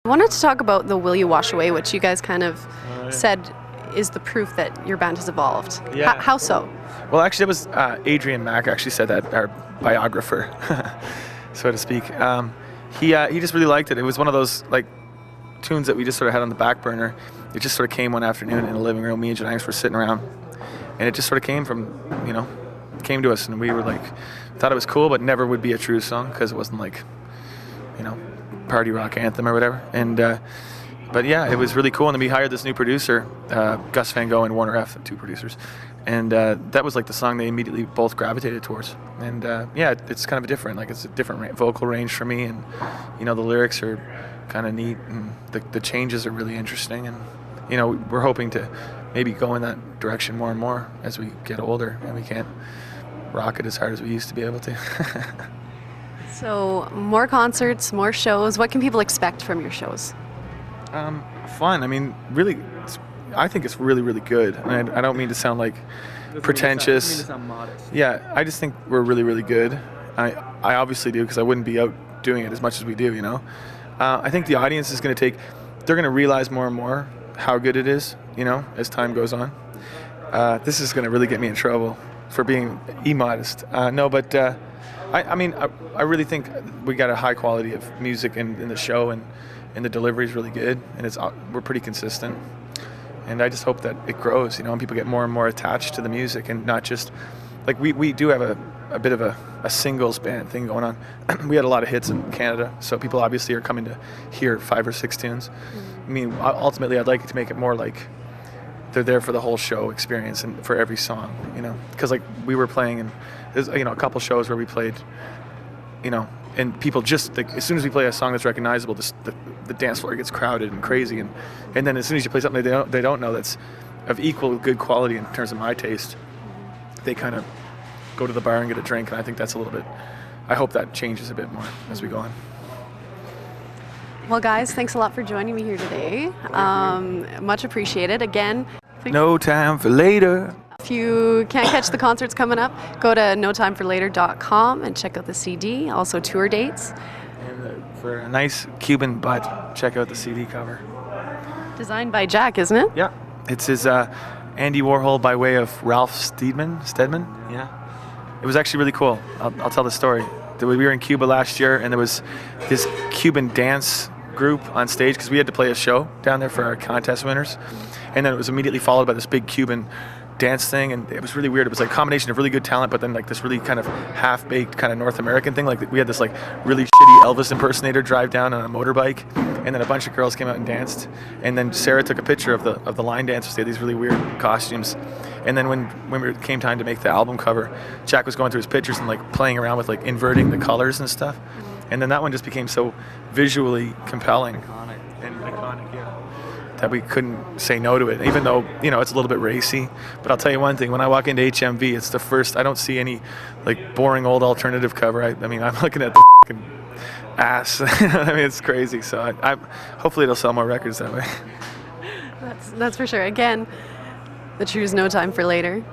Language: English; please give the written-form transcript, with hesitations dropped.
I wanted to talk about the Will You Wash Away, which you guys kind of said is the proof that your band has evolved. Yeah. How so? Well, actually, it was Adrian Mack actually said that, our biographer, so to speak. He just really liked it. It was one of those like tunes that we just sort of had on the back burner. It just sort of came one afternoon in the living room. Me and Janice were sitting around, and it just sort of came came to us, and we were like, thought it was cool, but never would be a true song because it wasn't like, party rock anthem or whatever. And but yeah, it was really cool. And then we hired this new producer, Gus Van Gogh and Warner F, the two producers. And that was like the song they immediately both gravitated towards. And yeah, it's kind of different. Like it's a different vocal range for me, and the lyrics are kind of neat, and the changes are really interesting. And we're hoping to maybe go in that direction more and more as we get older, and we can't rock it as hard as we used to be able to. So more concerts, more shows. What can people expect from your shows? Fun. I mean, really, I think it's really, really good. And I don't mean to sound like pretentious. I mean to sound modest. Yeah, I just think we're really, really good. I obviously do, because I wouldn't be out doing it as much as we do, I think the audience is going to they're going to realize more and more how good it is, as time goes on. This is going to really get me in trouble for being immodest. I really think we got a high quality of music in the show, and the delivery is really good, and we're pretty consistent. And I just hope that it grows, and people get more and more attached to the music, and not just like we do have a bit of a singles band thing going on. We had a lot of hits in Canada, so people obviously are coming to hear 5 or 6 tunes. I mean, ultimately, I'd like to make it more like they're there for the whole show experience and for every song, because like we were playing, and there's a couple shows where we played, and people just like, as soon as we play a song that's recognizable, the dance floor gets crowded and crazy, and then as soon as you play something they don't know that's of equal good quality in terms of my taste, they kind of go to the bar and get a drink, and I think that's a little bit. I hope that changes a bit more as we go on. Well, guys, thanks a lot for joining me here today. Much appreciated. Again, No Time for Later. if you can't catch the concerts coming up, go to notimeforlater.com and check out the CD, also tour dates. And for a nice Cuban butt, check out the CD cover. Designed by Jack, isn't it? Yeah, it's his Andy Warhol by way of Ralph Steadman. Yeah, it was actually really cool. I'll tell the story. We were in Cuba last year, and there was this Cuban dance group on stage because we had to play a show down there for our contest winners, and then it was immediately followed by this big Cuban dance thing, and it was really weird. It was like a combination of really good talent, but then like this really kind of half-baked kind of North American thing. Like we had this like really shitty Elvis impersonator drive down on a motorbike, and then a bunch of girls came out and danced, and then Sarah took a picture of the line dancers. They had these really weird costumes, and then when it came time to make the album cover, Jack was going through his pictures and like playing around with like inverting the colors and stuff, and then that one just became so visually compelling. Iconic, yeah. That we couldn't say no to it, even though it's a little bit racy. But I'll tell you one thing: when I walk into HMV, it's the first. I don't see any like boring old alternative cover. I mean, I'm looking at the fucking ass. I mean, it's crazy. So I hopefully it'll sell more records that way. That's for sure. Again, the Trew's No Time for Later.